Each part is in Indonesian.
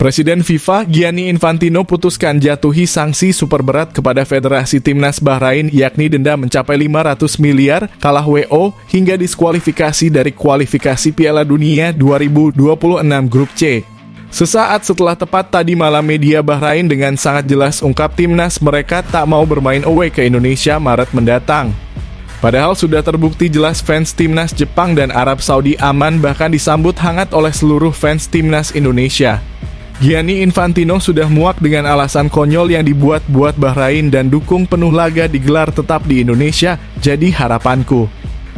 Presiden FIFA Gianni Infantino putuskan jatuhi sanksi super berat kepada Federasi Timnas Bahrain, yakni denda mencapai 500 miliar, kalah WO, hingga diskualifikasi dari kualifikasi Piala Dunia 2026 Grup C. Sesaat setelah tepat tadi malam, media Bahrain dengan sangat jelas ungkap timnas mereka tak mau bermain away ke Indonesia Maret mendatang. Padahal sudah terbukti jelas fans timnas Jepang dan Arab Saudi aman, bahkan disambut hangat oleh seluruh fans timnas Indonesia. Gianni Infantino sudah muak dengan alasan konyol yang dibuat-buat Bahrain dan dukung penuh laga digelar tetap di Indonesia, jadi harapanku.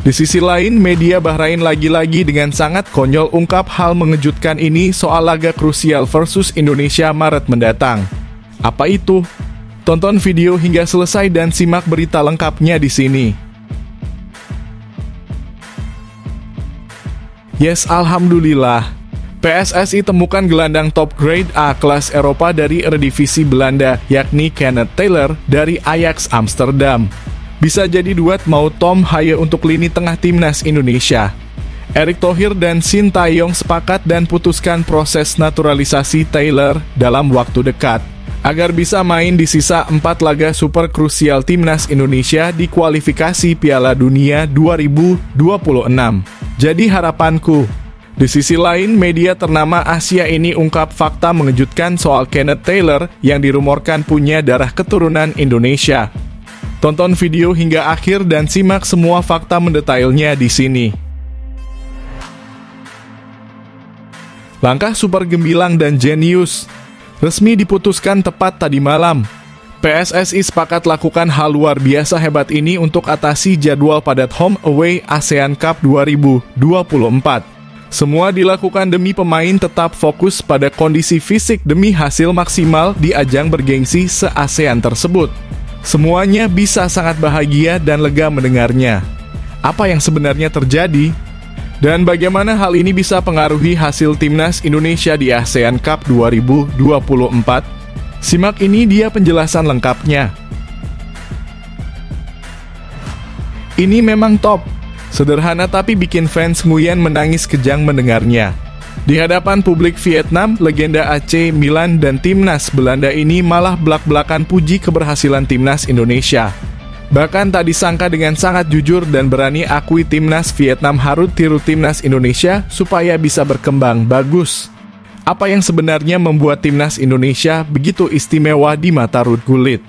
Di sisi lain, media Bahrain lagi-lagi dengan sangat konyol ungkap hal mengejutkan ini soal laga krusial versus Indonesia Maret mendatang. Apa itu? Tonton video hingga selesai dan simak berita lengkapnya di sini. Yes, alhamdulillah. PSSI temukan gelandang top grade A kelas Eropa dari Eredivisie Belanda, yakni Kenneth Taylor dari Ajax Amsterdam. Bisa jadi duet mau Tom Haye untuk lini tengah timnas Indonesia. Erick Thohir dan Shin Tae-yong sepakat dan putuskan proses naturalisasi Taylor dalam waktu dekat, agar bisa main di sisa 4 laga super krusial timnas Indonesia di kualifikasi Piala Dunia 2026. Jadi harapanku. Di sisi lain, media ternama Asia ini ungkap fakta mengejutkan soal Kenneth Taylor yang dirumorkan punya darah keturunan Indonesia. Tonton video hingga akhir dan simak semua fakta mendetailnya di sini. Langkah super gemilang dan jenius resmi diputuskan tepat tadi malam. PSSI sepakat lakukan hal luar biasa hebat ini untuk atasi jadwal padat home away ASEAN Cup 2024. Semua dilakukan demi pemain tetap fokus pada kondisi fisik demi hasil maksimal di ajang bergengsi se-ASEAN tersebut. Semuanya bisa sangat bahagia dan lega mendengarnya. Apa yang sebenarnya terjadi? Dan bagaimana hal ini bisa pengaruhi hasil timnas Indonesia di ASEAN Cup 2024? Simak ini dia penjelasan lengkapnya. Ini memang top. Sederhana tapi bikin fans Nguyen menangis kejang mendengarnya. Di hadapan publik Vietnam, legenda AC Milan dan timnas Belanda ini malah belak-belakan puji keberhasilan timnas Indonesia. Bahkan tak disangka dengan sangat jujur dan berani akui timnas Vietnam harus tiru timnas Indonesia supaya bisa berkembang bagus. Apa yang sebenarnya membuat timnas Indonesia begitu istimewa di mata Ruud Gullit?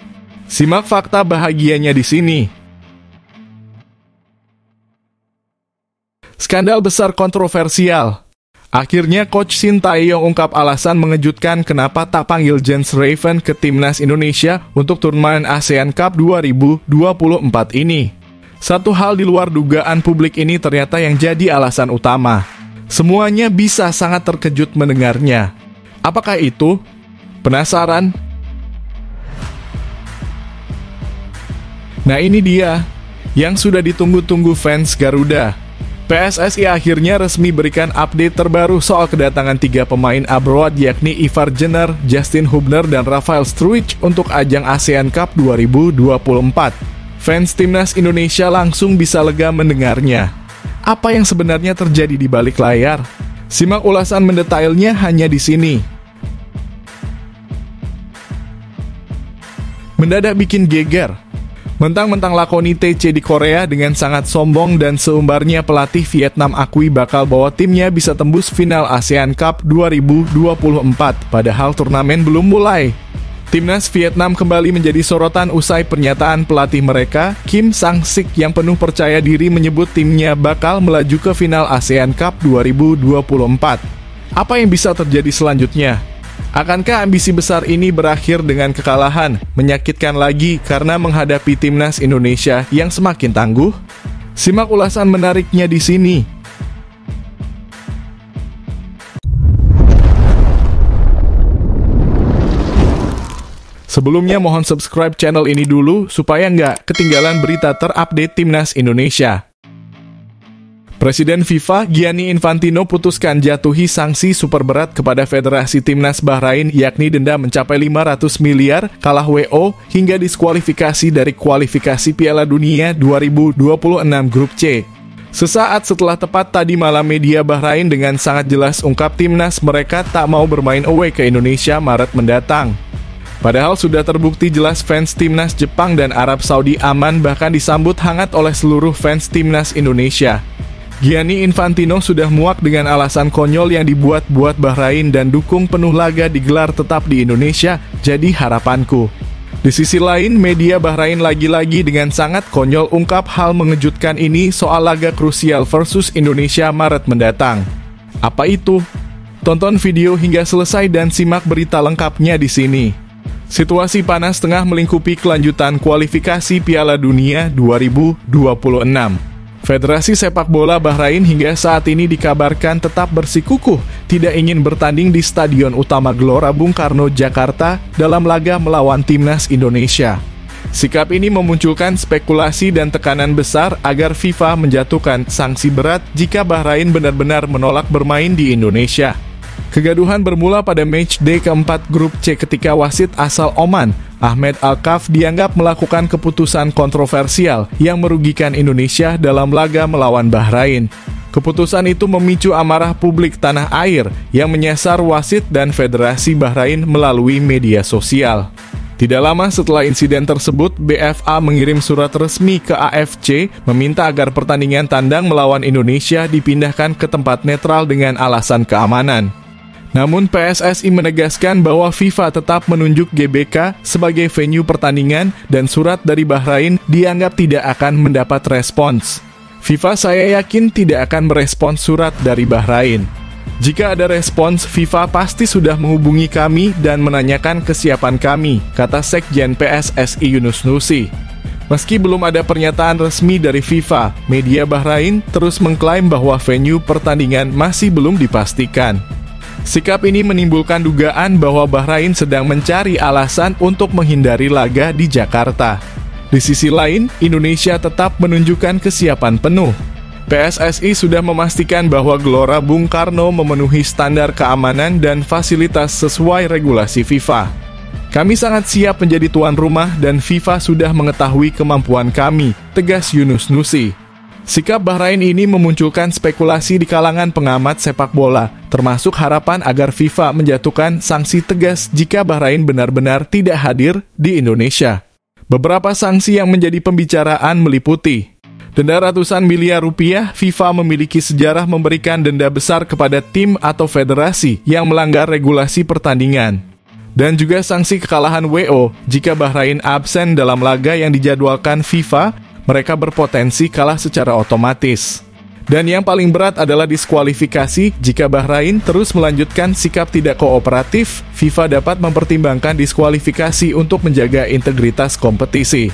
Simak fakta bahagianya di sini. Skandal besar kontroversial. Akhirnya Coach Shin Tae-yong ungkap alasan mengejutkan kenapa tak panggil Jens Raven ke timnas Indonesia untuk turnamen ASEAN Cup 2024 ini. Satu hal di luar dugaan publik ini ternyata yang jadi alasan utama. Semuanya bisa sangat terkejut mendengarnya. Apakah itu? Penasaran? Nah ini dia, yang sudah ditunggu-tunggu fans Garuda. PSSI akhirnya resmi berikan update terbaru soal kedatangan 3 pemain abroad, yakni Ivar Jenner, Justin Hubner, dan Rafael Struijk untuk ajang ASEAN Cup 2024. Fans timnas Indonesia langsung bisa lega mendengarnya. Apa yang sebenarnya terjadi di balik layar? Simak ulasan mendetailnya hanya di sini. Mendadak bikin geger. Mentang-mentang lakoni TC di Korea dengan sangat sombong dan seumbarnya pelatih Vietnam akui bakal bawa timnya bisa tembus final ASEAN Cup 2024, padahal turnamen belum mulai. Timnas Vietnam kembali menjadi sorotan usai pernyataan pelatih mereka, Kim Sang-sik, yang penuh percaya diri menyebut timnya bakal melaju ke final ASEAN Cup 2024. Apa yang bisa terjadi selanjutnya? Akankah ambisi besar ini berakhir dengan kekalahan, menyakitkan lagi karena menghadapi timnas Indonesia yang semakin tangguh? Simak ulasan menariknya di sini. Sebelumnya mohon subscribe channel ini dulu supaya nggak ketinggalan berita terupdate timnas Indonesia. Presiden FIFA Gianni Infantino putuskan jatuhi sanksi super berat kepada Federasi Timnas Bahrain, yakni denda mencapai 500 miliar, kalah WO, hingga diskualifikasi dari kualifikasi Piala Dunia 2026 Grup C. Sesaat setelah tepat tadi malam, media Bahrain dengan sangat jelas ungkap timnas mereka tak mau bermain away ke Indonesia Maret mendatang. Padahal sudah terbukti jelas fans timnas Jepang dan Arab Saudi aman, bahkan disambut hangat oleh seluruh fans timnas Indonesia. Gianni Infantino sudah muak dengan alasan konyol yang dibuat-buat Bahrain dan dukung penuh laga digelar tetap di Indonesia, jadi harapanku. Di sisi lain, media Bahrain lagi-lagi dengan sangat konyol ungkap hal mengejutkan ini soal laga krusial versus Indonesia Maret mendatang. Apa itu? Tonton video hingga selesai dan simak berita lengkapnya di sini. Situasi panas tengah melingkupi kelanjutan kualifikasi Piala Dunia 2026. Federasi Sepak Bola Bahrain hingga saat ini dikabarkan tetap bersikukuh tidak ingin bertanding di Stadion Utama Gelora Bung Karno, Jakarta dalam laga melawan timnas Indonesia. Sikap ini memunculkan spekulasi dan tekanan besar agar FIFA menjatuhkan sanksi berat jika Bahrain benar-benar menolak bermain di Indonesia. Kegaduhan bermula pada matchday keempat grup C ketika wasit asal Oman, Ahmed Al-Kaf, dianggap melakukan keputusan kontroversial yang merugikan Indonesia dalam laga melawan Bahrain. Keputusan itu memicu amarah publik tanah air yang menyasar wasit dan Federasi Bahrain melalui media sosial. Tidak lama setelah insiden tersebut, BFA mengirim surat resmi ke AFC meminta agar pertandingan tandang melawan Indonesia dipindahkan ke tempat netral dengan alasan keamanan. Namun PSSI menegaskan bahwa FIFA tetap menunjuk GBK sebagai venue pertandingan dan surat dari Bahrain dianggap tidak akan mendapat respons. FIFA saya yakin tidak akan merespons surat dari Bahrain. Jika ada respons, FIFA pasti sudah menghubungi kami dan menanyakan kesiapan kami, kata Sekjen PSSI Yunus Nusi. Meski belum ada pernyataan resmi dari FIFA, media Bahrain terus mengklaim bahwa venue pertandingan masih belum dipastikan. Sikap ini menimbulkan dugaan bahwa Bahrain sedang mencari alasan untuk menghindari laga di Jakarta. Di sisi lain, Indonesia tetap menunjukkan kesiapan penuh. PSSI sudah memastikan bahwa Gelora Bung Karno memenuhi standar keamanan dan fasilitas sesuai regulasi FIFA. Kami sangat siap menjadi tuan rumah dan FIFA sudah mengetahui kemampuan kami, tegas Yunus Nusi. Sikap Bahrain ini memunculkan spekulasi di kalangan pengamat sepak bola, termasuk harapan agar FIFA menjatuhkan sanksi tegas jika Bahrain benar-benar tidak hadir di Indonesia. Beberapa sanksi yang menjadi pembicaraan meliputi denda ratusan miliar rupiah. FIFA memiliki sejarah memberikan denda besar kepada tim atau federasi yang melanggar regulasi pertandingan. Dan juga sanksi kekalahan WO jika Bahrain absen dalam laga yang dijadwalkan FIFA, mereka berpotensi kalah secara otomatis. Dan yang paling berat adalah diskualifikasi. Jika Bahrain terus melanjutkan sikap tidak kooperatif, FIFA dapat mempertimbangkan diskualifikasi untuk menjaga integritas kompetisi.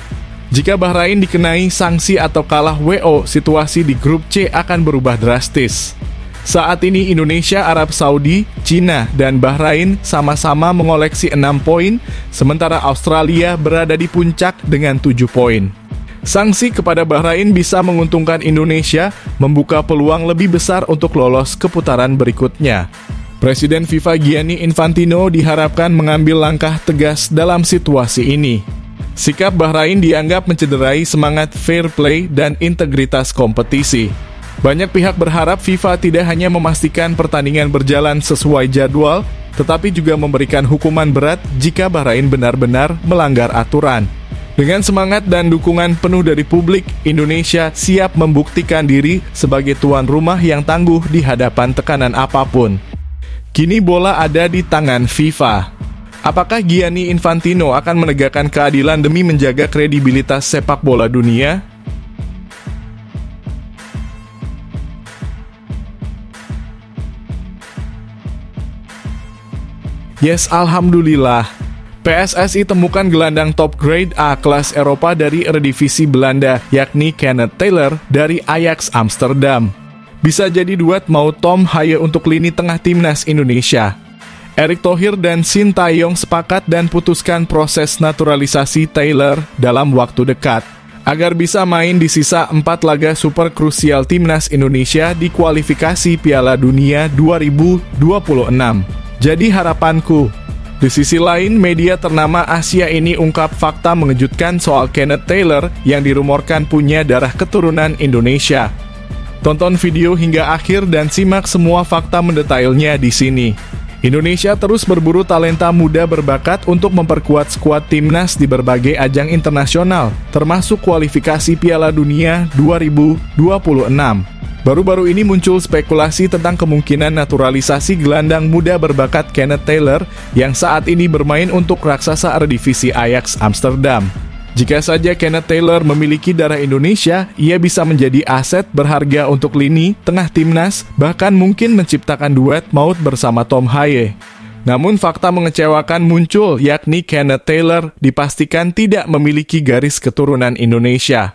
Jika Bahrain dikenai sanksi atau kalah WO, situasi di grup C akan berubah drastis. Saat ini Indonesia, Arab Saudi, Cina, dan Bahrain sama-sama mengoleksi 6 poin, sementara Australia berada di puncak dengan 7 poin. Sanksi kepada Bahrain bisa menguntungkan Indonesia, membuka peluang lebih besar untuk lolos ke putaran berikutnya. Presiden FIFA Gianni Infantino diharapkan mengambil langkah tegas dalam situasi ini. Sikap Bahrain dianggap mencederai semangat fair play dan integritas kompetisi. Banyak pihak berharap FIFA tidak hanya memastikan pertandingan berjalan sesuai jadwal, tetapi juga memberikan hukuman berat jika Bahrain benar-benar melanggar aturan. Dengan semangat dan dukungan penuh dari publik, Indonesia siap membuktikan diri sebagai tuan rumah yang tangguh di hadapan tekanan apapun. Kini bola ada di tangan FIFA. Apakah Gianni Infantino akan menegakkan keadilan demi menjaga kredibilitas sepak bola dunia? Yes, alhamdulillah. PSSI temukan gelandang top grade A kelas Eropa dari Eredivisie Belanda, yakni Kenneth Taylor dari Ajax Amsterdam. Bisa jadi duet mau Tom Haye untuk lini tengah timnas Indonesia. Erick Thohir dan Shin Tae-yong sepakat dan putuskan proses naturalisasi Taylor dalam waktu dekat, agar bisa main di sisa 4 laga super krusial timnas Indonesia di kualifikasi Piala Dunia 2026. Jadi harapanku. Di sisi lain, media ternama Asia ini ungkap fakta mengejutkan soal Kenneth Taylor yang dirumorkan punya darah keturunan Indonesia. Tonton video hingga akhir dan simak semua fakta mendetailnya di sini. Indonesia terus berburu talenta muda berbakat untuk memperkuat skuad timnas di berbagai ajang internasional, termasuk kualifikasi Piala Dunia 2026. Baru-baru ini muncul spekulasi tentang kemungkinan naturalisasi gelandang muda berbakat Kenneth Taylor yang saat ini bermain untuk raksasa Eredivisie Ajax Amsterdam. Jika saja Kenneth Taylor memiliki darah Indonesia, ia bisa menjadi aset berharga untuk lini tengah timnas, bahkan mungkin menciptakan duet maut bersama Tom Haye. Namun fakta mengecewakan muncul, yakni Kenneth Taylor dipastikan tidak memiliki garis keturunan Indonesia.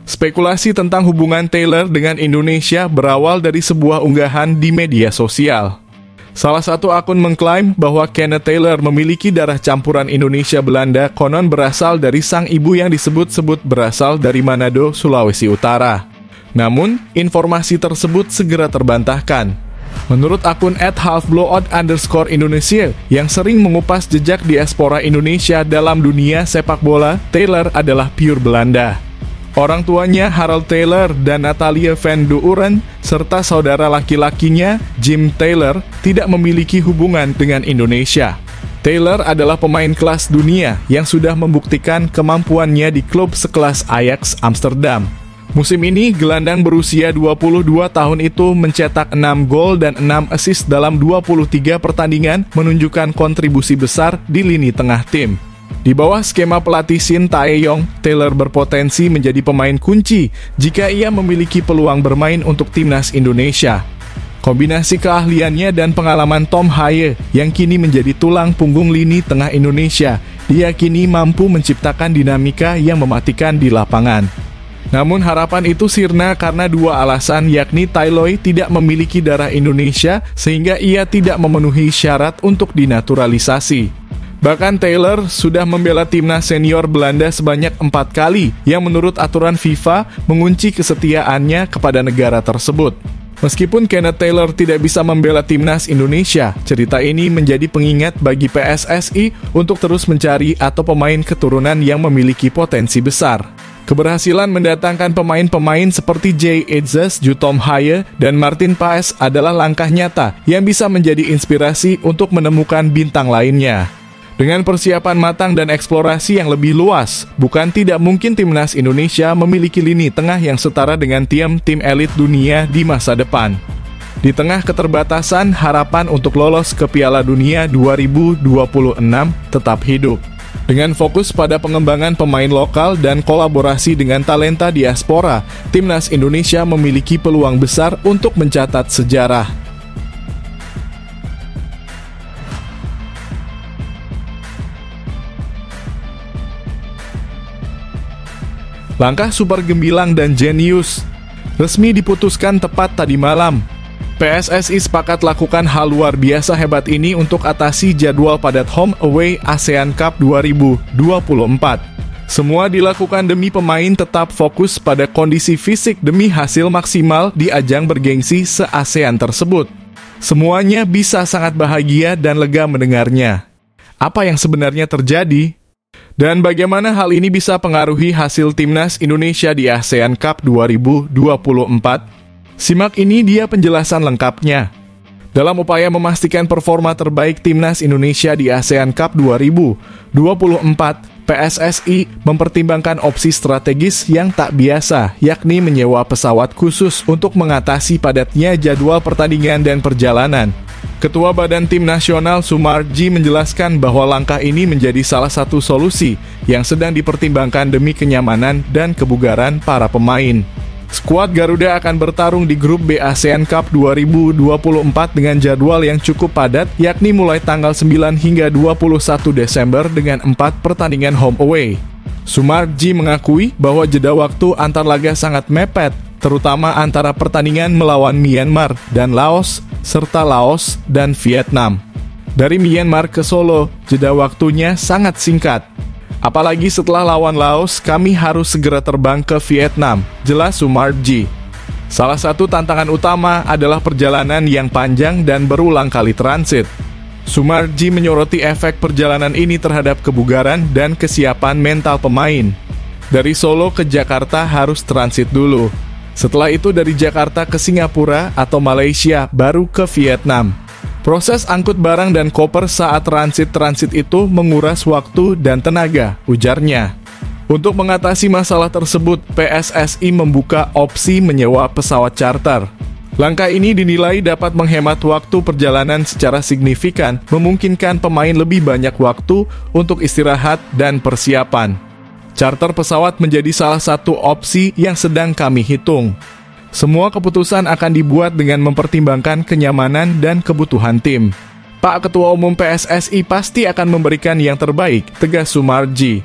Spekulasi tentang hubungan Taylor dengan Indonesia berawal dari sebuah unggahan di media sosial. Salah satu akun mengklaim bahwa Kenneth Taylor memiliki darah campuran Indonesia-Belanda konon berasal dari sang ibu yang disebut-sebut berasal dari Manado, Sulawesi Utara. Namun, informasi tersebut segera terbantahkan. Menurut akun @halfblood_Indonesia yang sering mengupas jejak diaspora Indonesia dalam dunia sepak bola, Taylor adalah pure Belanda. Orang tuanya Harold Taylor dan Natalia van Duren serta saudara laki-lakinya Jim Taylor tidak memiliki hubungan dengan Indonesia. Taylor adalah pemain kelas dunia yang sudah membuktikan kemampuannya di klub sekelas Ajax Amsterdam. Musim ini, gelandang berusia 22 tahun itu mencetak 6 gol dan 6 assist dalam 23 pertandingan, menunjukkan kontribusi besar di lini tengah tim. Di bawah skema pelatih Shin Tae-yong, Taylor berpotensi menjadi pemain kunci jika ia memiliki peluang bermain untuk timnas Indonesia. Kombinasi keahliannya dan pengalaman Tom Haye yang kini menjadi tulang punggung lini tengah Indonesia diyakini mampu menciptakan dinamika yang mematikan di lapangan. Namun harapan itu sirna karena dua alasan, yakni Taylor tidak memiliki darah Indonesia sehingga ia tidak memenuhi syarat untuk dinaturalisasi. Bahkan Taylor sudah membela timnas senior Belanda sebanyak 4 kali, yang menurut aturan FIFA mengunci kesetiaannya kepada negara tersebut. Meskipun Kenneth Taylor tidak bisa membela timnas Indonesia, cerita ini menjadi pengingat bagi PSSI untuk terus mencari atau pemain keturunan yang memiliki potensi besar. Keberhasilan mendatangkan pemain-pemain seperti Jay Etzes, Tom Haye, dan Martin Paes adalah langkah nyata yang bisa menjadi inspirasi untuk menemukan bintang lainnya. Dengan persiapan matang dan eksplorasi yang lebih luas, bukan tidak mungkin timnas Indonesia memiliki lini tengah yang setara dengan tim elit dunia di masa depan. Di tengah keterbatasan, harapan untuk lolos ke Piala Dunia 2026 tetap hidup. Dengan fokus pada pengembangan pemain lokal dan kolaborasi dengan talenta diaspora, timnas Indonesia memiliki peluang besar untuk mencatat sejarah. Langkah super gemilang dan jenius resmi diputuskan tepat tadi malam. PSSI sepakat lakukan hal luar biasa hebat ini untuk atasi jadwal padat home away ASEAN Cup 2024. Semua dilakukan demi pemain tetap fokus pada kondisi fisik demi hasil maksimal di ajang bergengsi se-ASEAN tersebut. Semuanya bisa sangat bahagia dan lega mendengarnya. Apa yang sebenarnya terjadi? Dan bagaimana hal ini bisa pengaruhi hasil timnas Indonesia di ASEAN Cup 2024? Simak ini dia penjelasan lengkapnya. Dalam upaya memastikan performa terbaik timnas Indonesia di ASEAN Cup 2024, PSSI mempertimbangkan opsi strategis yang tak biasa, yakni menyewa pesawat khusus untuk mengatasi padatnya jadwal pertandingan dan perjalanan. Ketua Badan Tim Nasional Sumarji menjelaskan bahwa langkah ini menjadi salah satu solusi yang sedang dipertimbangkan demi kenyamanan dan kebugaran para pemain. Skuad Garuda akan bertarung di grup B ASEAN Cup 2024 dengan jadwal yang cukup padat, yakni mulai tanggal 9 hingga 21 Desember dengan 4 pertandingan home away. Sumarji mengakui bahwa jeda waktu antar laga sangat mepet, terutama antara pertandingan melawan Myanmar dan Laos, serta Laos dan Vietnam. Dari Myanmar ke Solo, jeda waktunya sangat singkat. Apalagi setelah lawan Laos, kami harus segera terbang ke Vietnam, jelas Sumarji. Salah satu tantangan utama adalah perjalanan yang panjang dan berulang kali transit. Sumarji menyoroti efek perjalanan ini terhadap kebugaran dan kesiapan mental pemain. Dari Solo ke Jakarta harus transit dulu. Setelah itu dari Jakarta ke Singapura atau Malaysia, baru ke Vietnam. Proses angkut barang dan koper saat transit itu menguras waktu dan tenaga, ujarnya. Untuk mengatasi masalah tersebut, PSSI membuka opsi menyewa pesawat charter. Langkah ini dinilai dapat menghemat waktu perjalanan secara signifikan, memungkinkan pemain lebih banyak waktu untuk istirahat dan persiapan. Charter pesawat menjadi salah satu opsi yang sedang kami hitung. Semua keputusan akan dibuat dengan mempertimbangkan kenyamanan dan kebutuhan tim. Pak Ketua Umum PSSI pasti akan memberikan yang terbaik, tegas Sumarji.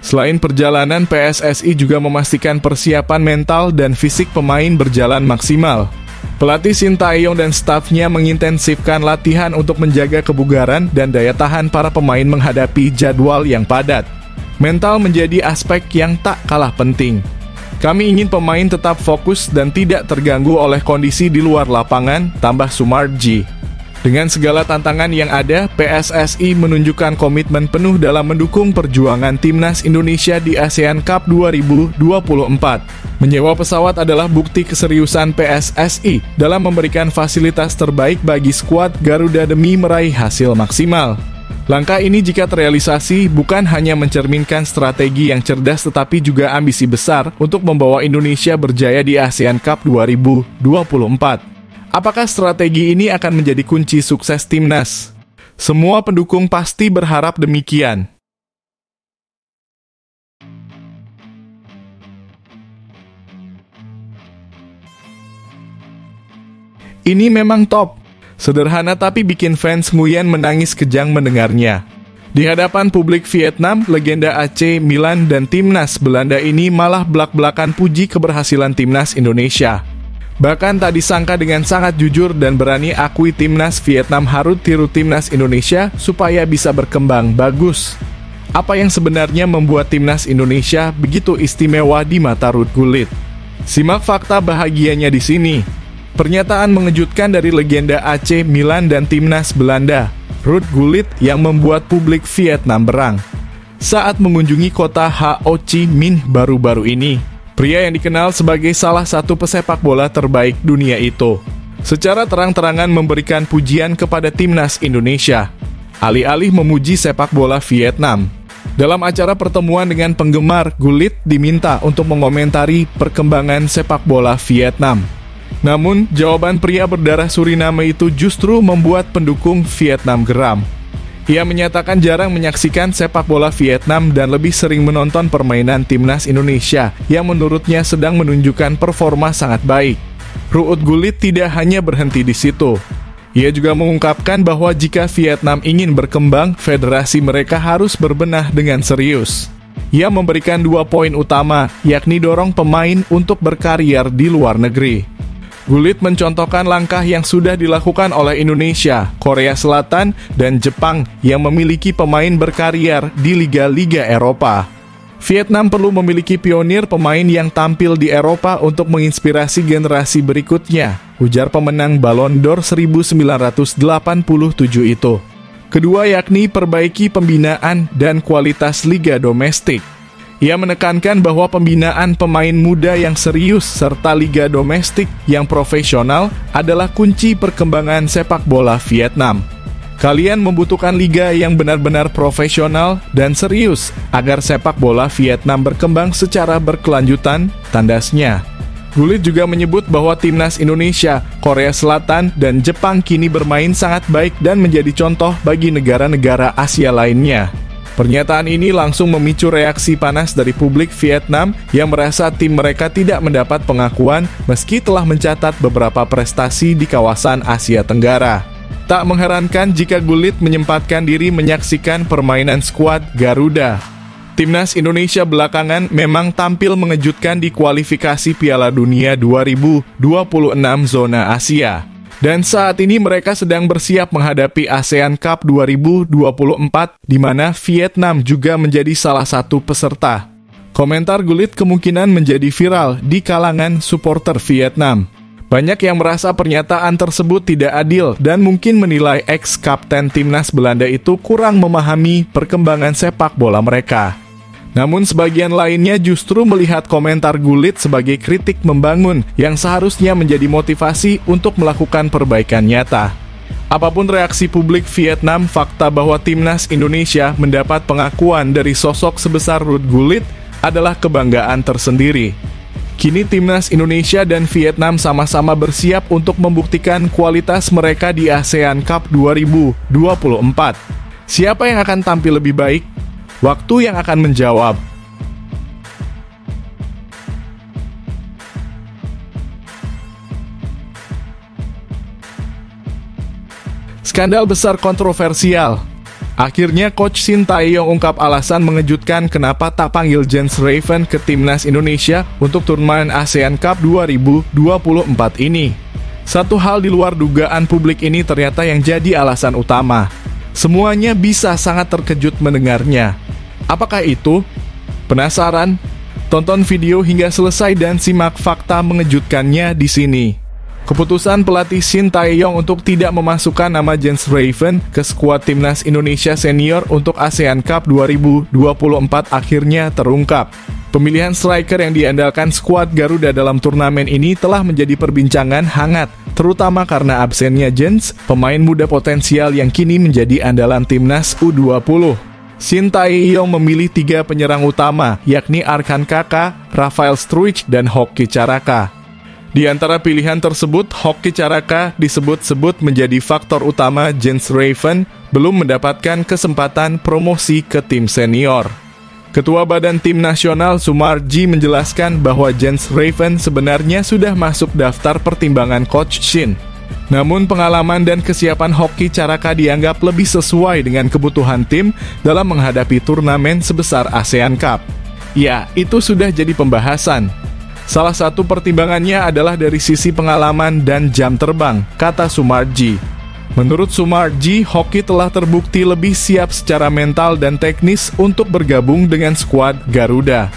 Selain perjalanan, PSSI juga memastikan persiapan mental dan fisik pemain berjalan maksimal. Pelatih Sintayong dan stafnya mengintensifkan latihan untuk menjaga kebugaran dan daya tahan para pemain menghadapi jadwal yang padat. Mental menjadi aspek yang tak kalah penting. Kami ingin pemain tetap fokus dan tidak terganggu oleh kondisi di luar lapangan, tambah Sumarji. Dengan segala tantangan yang ada, PSSI menunjukkan komitmen penuh dalam mendukung perjuangan Timnas Indonesia di ASEAN Cup 2024. Menyewa pesawat adalah bukti keseriusan PSSI dalam memberikan fasilitas terbaik bagi skuad Garuda demi meraih hasil maksimal. Langkah ini jika terrealisasi bukan hanya mencerminkan strategi yang cerdas tetapi juga ambisi besar untuk membawa Indonesia berjaya di ASEAN Cup 2024. Apakah strategi ini akan menjadi kunci sukses Timnas? Semua pendukung pasti berharap demikian. Ini memang top. Sederhana tapi bikin fans Nguyen menangis kejang mendengarnya. Di hadapan publik Vietnam, legenda AC Milan dan Timnas Belanda ini malah belak-belakan puji keberhasilan Timnas Indonesia. Bahkan tak disangka dengan sangat jujur dan berani akui Timnas Vietnam harus tiru Timnas Indonesia supaya bisa berkembang bagus. Apa yang sebenarnya membuat Timnas Indonesia begitu istimewa di mata Ruud Gullit? Simak fakta bahagianya di sini. Pernyataan mengejutkan dari legenda AC Milan dan Timnas Belanda, Ruud Gullit yang membuat publik Vietnam berang. Saat mengunjungi kota Ho Chi Minh baru-baru ini, pria yang dikenal sebagai salah satu pesepak bola terbaik dunia itu secara terang-terangan memberikan pujian kepada Timnas Indonesia, alih-alih memuji sepak bola Vietnam. Dalam acara pertemuan dengan penggemar, Gullit diminta untuk mengomentari perkembangan sepak bola Vietnam. Namun, jawaban pria berdarah Suriname itu justru membuat pendukung Vietnam geram. Ia menyatakan jarang menyaksikan sepak bola Vietnam dan lebih sering menonton permainan Timnas Indonesia yang menurutnya sedang menunjukkan performa sangat baik. Ruud Gullit tidak hanya berhenti di situ. Ia juga mengungkapkan bahwa jika Vietnam ingin berkembang, federasi mereka harus berbenah dengan serius. Ia memberikan 2 poin utama, yakni dorong pemain untuk berkarier di luar negeri. Gullit mencontohkan langkah yang sudah dilakukan oleh Indonesia, Korea Selatan, dan Jepang yang memiliki pemain berkarier di liga-liga Eropa. Vietnam perlu memiliki pionir pemain yang tampil di Eropa untuk menginspirasi generasi berikutnya, ujar pemenang Ballon d'Or 1987 itu. Kedua yakni perbaiki pembinaan dan kualitas liga domestik. Ia menekankan bahwa pembinaan pemain muda yang serius serta liga domestik yang profesional adalah kunci perkembangan sepak bola Vietnam. Kalian membutuhkan liga yang benar-benar profesional dan serius agar sepak bola Vietnam berkembang secara berkelanjutan, tandasnya. Gullit juga menyebut bahwa Timnas Indonesia, Korea Selatan, dan Jepang kini bermain sangat baik dan menjadi contoh bagi negara-negara Asia lainnya. Pernyataan ini langsung memicu reaksi panas dari publik Vietnam yang merasa tim mereka tidak mendapat pengakuan meski telah mencatat beberapa prestasi di kawasan Asia Tenggara. Tak mengherankan jika Gullit menyempatkan diri menyaksikan permainan skuad Garuda. Timnas Indonesia belakangan memang tampil mengejutkan di kualifikasi Piala Dunia 2026 zona Asia. Dan saat ini mereka sedang bersiap menghadapi ASEAN Cup 2024, di mana Vietnam juga menjadi salah satu peserta. Komentar Gullit kemungkinan menjadi viral di kalangan supporter Vietnam. Banyak yang merasa pernyataan tersebut tidak adil dan mungkin menilai ex-kapten Timnas Belanda itu kurang memahami perkembangan sepak bola mereka. Namun sebagian lainnya justru melihat komentar Gullit sebagai kritik membangun yang seharusnya menjadi motivasi untuk melakukan perbaikan nyata. Apapun reaksi publik Vietnam, fakta bahwa timnas Indonesia mendapat pengakuan dari sosok sebesar Ruud Gullit adalah kebanggaan tersendiri. Kini timnas Indonesia dan Vietnam sama-sama bersiap untuk membuktikan kualitas mereka di ASEAN Cup 2024. Siapa yang akan tampil lebih baik? Waktu yang akan menjawab. Skandal besar kontroversial. Akhirnya Coach Shin Tae-yong ungkap alasan mengejutkan kenapa tak panggil Jens Raven ke timnas Indonesia untuk turnamen ASEAN Cup 2024 ini. Satu hal di luar dugaan publik ini ternyata yang jadi alasan utama. Semuanya bisa sangat terkejut mendengarnya. Apakah itu? Penasaran? Tonton video hingga selesai dan simak fakta mengejutkannya di sini. Keputusan pelatih Shin Tae-yong untuk tidak memasukkan nama Jens Raven ke skuad timnas Indonesia senior untuk ASEAN Cup 2024 akhirnya terungkap. Pemilihan striker yang diandalkan skuad Garuda dalam turnamen ini telah menjadi perbincangan hangat, terutama karena absennya Jens, pemain muda potensial yang kini menjadi andalan timnas U20. Shin Tae-yong memilih 3 penyerang utama, yakni Arkan Kaka, Rafael Struijk, dan Hoki Caraka. Di antara pilihan tersebut, Hoki Caraka disebut-sebut menjadi faktor utama Jens Raven belum mendapatkan kesempatan promosi ke tim senior. Ketua Badan Tim Nasional Sumarji menjelaskan bahwa Jens Raven sebenarnya sudah masuk daftar pertimbangan Coach Shin. Namun pengalaman dan kesiapan Hoki Caraka dianggap lebih sesuai dengan kebutuhan tim dalam menghadapi turnamen sebesar ASEAN Cup. Ya, itu sudah jadi pembahasan. Salah satu pertimbangannya adalah dari sisi pengalaman dan jam terbang, kata Sumarji. Menurut Sumarji, Hoki telah terbukti lebih siap secara mental dan teknis untuk bergabung dengan skuad Garuda.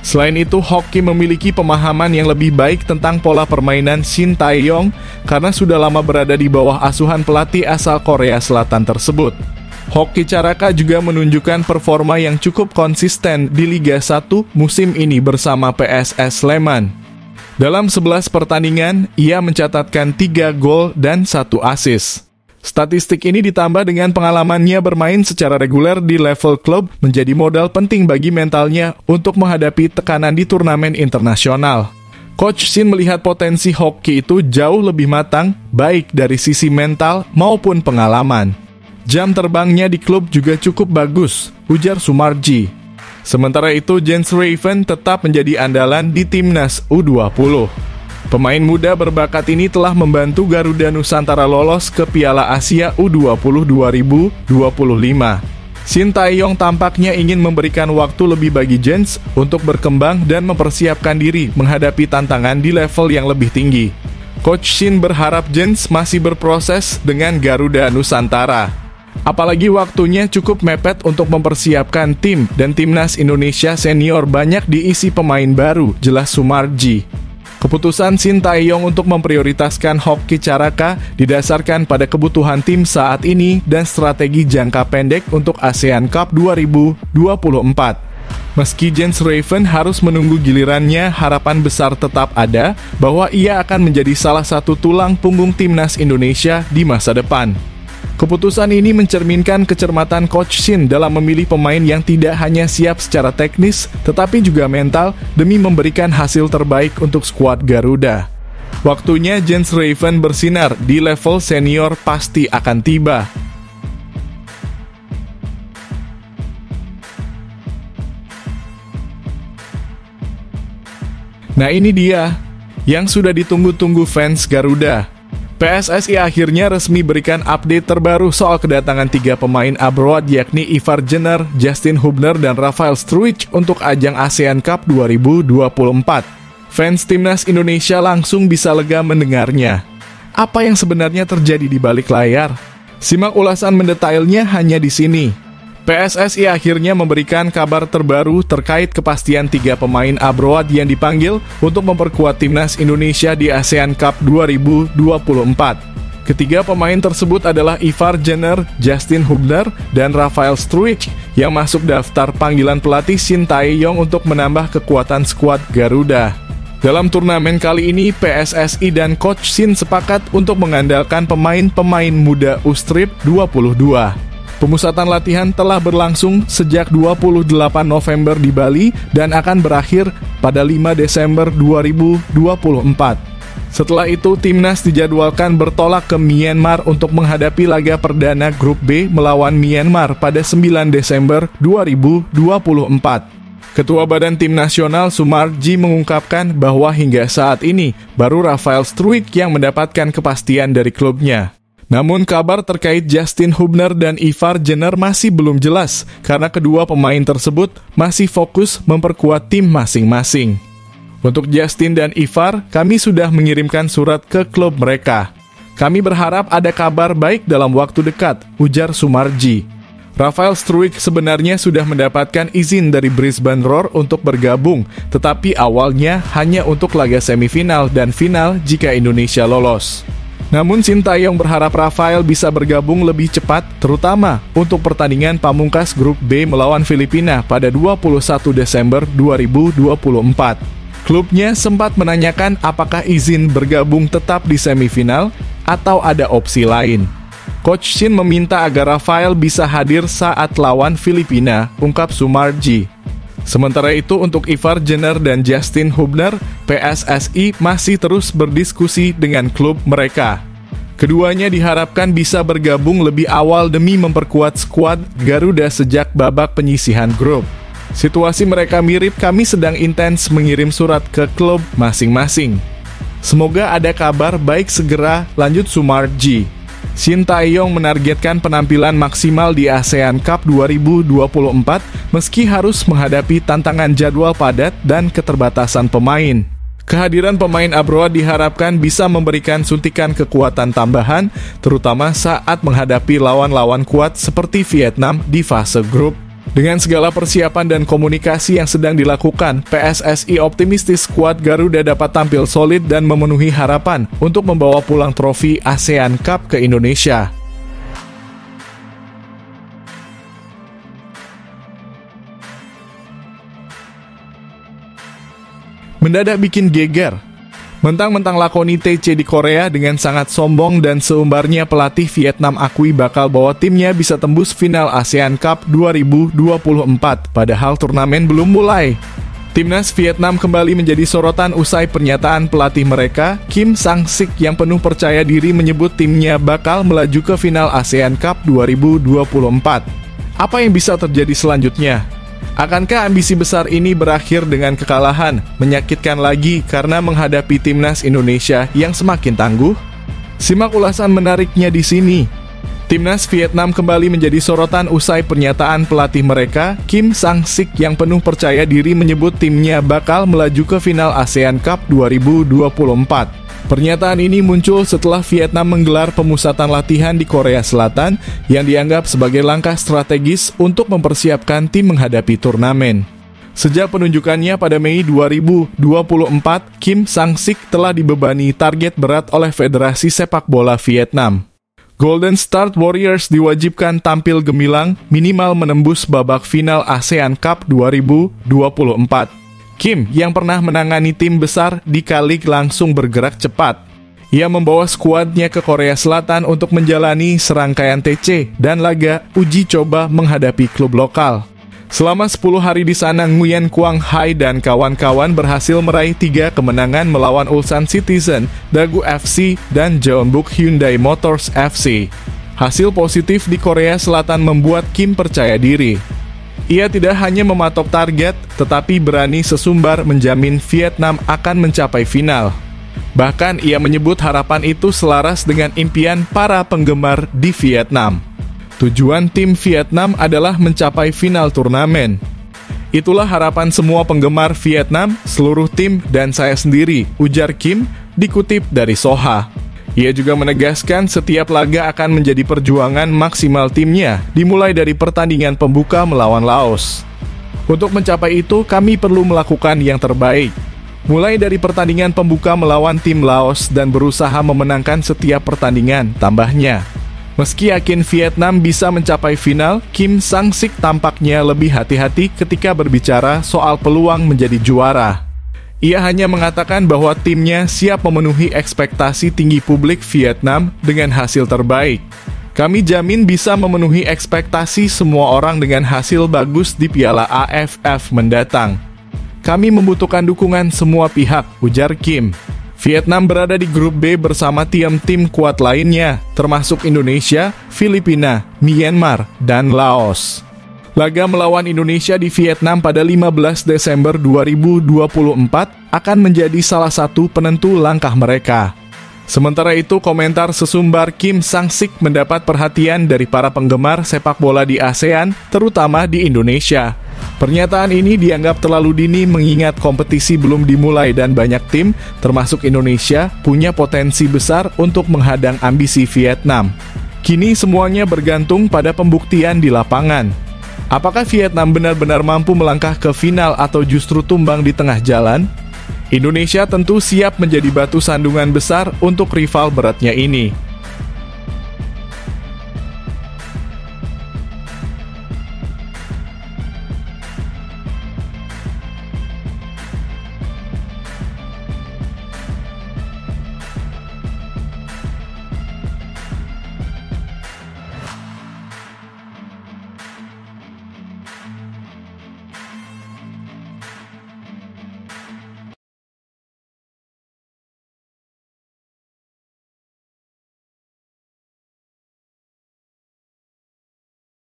Selain itu, Hoki memiliki pemahaman yang lebih baik tentang pola permainan Shin Tae-yong karena sudah lama berada di bawah asuhan pelatih asal Korea Selatan tersebut. Hoki Caraka juga menunjukkan performa yang cukup konsisten di Liga 1 musim ini bersama PSS Sleman. Dalam 11 pertandingan, ia mencatatkan 3 gol dan 1 assist. Statistik ini ditambah dengan pengalamannya bermain secara reguler di level klub menjadi modal penting bagi mentalnya untuk menghadapi tekanan di turnamen internasional. Coach Shin melihat potensi Hoki itu jauh lebih matang, baik dari sisi mental maupun pengalaman. Jam terbangnya di klub juga cukup bagus, ujar Sumarji. Sementara itu, Jens Raven tetap menjadi andalan di timnas U20. Pemain muda berbakat ini telah membantu Garuda Nusantara lolos ke Piala Asia U20 2025. Shin Tae-yong tampaknya ingin memberikan waktu lebih bagi Jens untuk berkembang dan mempersiapkan diri menghadapi tantangan di level yang lebih tinggi. Coach Shin berharap Jens masih berproses dengan Garuda Nusantara. Apalagi waktunya cukup mepet untuk mempersiapkan tim dan timnas Indonesia senior banyak diisi pemain baru, jelas Sumarji. Keputusan Shin Tae-yong untuk memprioritaskan Hoki Caraka didasarkan pada kebutuhan tim saat ini dan strategi jangka pendek untuk ASEAN Cup 2024. Meski Jens Raven harus menunggu gilirannya, harapan besar tetap ada bahwa ia akan menjadi salah satu tulang punggung timnas Indonesia di masa depan. Keputusan ini mencerminkan kecermatan Coach Shin dalam memilih pemain yang tidak hanya siap secara teknis, tetapi juga mental demi memberikan hasil terbaik untuk skuad Garuda. Waktunya Jens Raven bersinar di level senior pasti akan tiba. Nah ini dia, yang sudah ditunggu-tunggu fans Garuda. PSSI akhirnya resmi berikan update terbaru soal kedatangan 3 pemain abroad yakni Ivar Jenner, Justin Hubner, dan Rafael Struijk untuk ajang ASEAN Cup 2024. Fans timnas Indonesia langsung bisa lega mendengarnya. Apa yang sebenarnya terjadi di balik layar? Simak ulasan mendetailnya hanya di sini. PSSI akhirnya memberikan kabar terbaru terkait kepastian 3 pemain abroad yang dipanggil untuk memperkuat timnas Indonesia di ASEAN Cup 2024. Ketiga pemain tersebut adalah Ivar Jenner, Justin Hubner, dan Rafael Struijk yang masuk daftar panggilan pelatih Shin Tae-yong untuk menambah kekuatan skuad Garuda. Dalam turnamen kali ini, PSSI dan Coach Shin sepakat untuk mengandalkan pemain-pemain muda U-Strip 22. Pemusatan latihan telah berlangsung sejak 28 November di Bali dan akan berakhir pada 5 Desember 2024. Setelah itu, timnas dijadwalkan bertolak ke Myanmar untuk menghadapi laga perdana Grup B melawan Myanmar pada 9 Desember 2024. Ketua Badan Tim Nasional Sumarji mengungkapkan bahwa hingga saat ini baru Rafael Struijk yang mendapatkan kepastian dari klubnya. Namun kabar terkait Justin Hubner dan Ivar Jenner masih belum jelas karena kedua pemain tersebut masih fokus memperkuat tim masing-masing. Untuk Justin dan Ivar, kami sudah mengirimkan surat ke klub mereka. Kami berharap ada kabar baik dalam waktu dekat, ujar Sumarji. Rafael Struijk sebenarnya sudah mendapatkan izin dari Brisbane Roar untuk bergabung, tetapi awalnya hanya untuk laga semifinal dan final jika Indonesia lolos. Namun Shin Tae-yong berharap Rafael bisa bergabung lebih cepat, terutama untuk pertandingan pamungkas Grup B melawan Filipina pada 21 Desember 2024. Klubnya sempat menanyakan apakah izin bergabung tetap di semifinal atau ada opsi lain. Coach Shin meminta agar Rafael bisa hadir saat lawan Filipina, ungkap Sumarji. Sementara itu untuk Ivar Jenner dan Justin Hubner, PSSI masih terus berdiskusi dengan klub mereka. Keduanya diharapkan bisa bergabung lebih awal demi memperkuat skuad Garuda sejak babak penyisihan grup. Situasi mereka mirip, kami sedang intens mengirim surat ke klub masing-masing. Semoga ada kabar baik segera, lanjut Sumarji. Shin Tae-yong menargetkan penampilan maksimal di ASEAN Cup 2024 meski harus menghadapi tantangan jadwal padat dan keterbatasan pemain. Kehadiran pemain abroad diharapkan bisa memberikan suntikan kekuatan tambahan, terutama saat menghadapi lawan-lawan kuat seperti Vietnam di fase grup. Dengan segala persiapan dan komunikasi yang sedang dilakukan, PSSI optimistis skuad Garuda dapat tampil solid dan memenuhi harapan untuk membawa pulang trofi ASEAN Cup ke Indonesia. Mendadak bikin geger. Mentang-mentang lakoni TC di Korea dengan sangat sombong dan seumbarnya pelatih Vietnam akui bakal bawa timnya bisa tembus final ASEAN Cup 2024, padahal turnamen belum mulai. Timnas Vietnam kembali menjadi sorotan usai pernyataan pelatih mereka, Kim Sang-sik yang penuh percaya diri menyebut timnya bakal melaju ke final ASEAN Cup 2024. Apa yang bisa terjadi selanjutnya? Akankah ambisi besar ini berakhir dengan kekalahan, menyakitkan lagi karena menghadapi timnas Indonesia yang semakin tangguh? Simak ulasan menariknya di sini. Timnas Vietnam kembali menjadi sorotan usai pernyataan pelatih mereka, Kim Sang-sik yang penuh percaya diri menyebut timnya bakal melaju ke final ASEAN Cup 2024. Pernyataan ini muncul setelah Vietnam menggelar pemusatan latihan di Korea Selatan yang dianggap sebagai langkah strategis untuk mempersiapkan tim menghadapi turnamen. Sejak penunjukannya pada Mei 2024, Kim Sang-sik telah dibebani target berat oleh Federasi Sepak Bola Vietnam. Golden Star Warriors diwajibkan tampil gemilang minimal menembus babak final ASEAN Cup 2024. Kim yang pernah menangani tim besar di K-League langsung bergerak cepat. Ia membawa skuadnya ke Korea Selatan untuk menjalani serangkaian TC dan laga uji coba menghadapi klub lokal. Selama 10 hari di sana, Nguyen Quang Hai dan kawan-kawan berhasil meraih 3 kemenangan melawan Ulsan Citizen, Daegu FC, dan Jeonbuk Hyundai Motors FC. Hasil positif di Korea Selatan membuat Kim percaya diri. Ia tidak hanya mematok target, tetapi berani sesumbar menjamin Vietnam akan mencapai final. Bahkan ia menyebut harapan itu selaras dengan impian para penggemar di Vietnam. Tujuan tim Vietnam adalah mencapai final turnamen. Itulah harapan semua penggemar Vietnam, seluruh tim, dan saya sendiri, ujar Kim, dikutip dari Soha. Ia juga menegaskan setiap laga akan menjadi perjuangan maksimal timnya, dimulai dari pertandingan pembuka melawan Laos. Untuk mencapai itu, kami perlu melakukan yang terbaik. Mulai dari pertandingan pembuka melawan tim Laos dan berusaha memenangkan setiap pertandingan, tambahnya. Meski yakin Vietnam bisa mencapai final, Kim Sang-sik tampaknya lebih hati-hati ketika berbicara soal peluang menjadi juara. Ia hanya mengatakan bahwa timnya siap memenuhi ekspektasi tinggi publik Vietnam dengan hasil terbaik. Kami jamin bisa memenuhi ekspektasi semua orang dengan hasil bagus di Piala AFF mendatang. Kami membutuhkan dukungan semua pihak, ujar Kim. Vietnam berada di grup B bersama tim-tim kuat lainnya, termasuk Indonesia, Filipina, Myanmar, dan Laos. Laga melawan Indonesia di Vietnam pada 15 Desember 2024 akan menjadi salah satu penentu langkah mereka. Sementara itu, komentar sesumbar Kim Sang-sik mendapat perhatian dari para penggemar sepak bola di ASEAN, terutama di Indonesia. Pernyataan ini dianggap terlalu dini mengingat kompetisi belum dimulai dan banyak tim, termasuk Indonesia, punya potensi besar untuk menghadang ambisi Vietnam. Kini semuanya bergantung pada pembuktian di lapangan. Apakah Vietnam benar-benar mampu melangkah ke final atau justru tumbang di tengah jalan? Indonesia tentu siap menjadi batu sandungan besar untuk rival beratnya ini.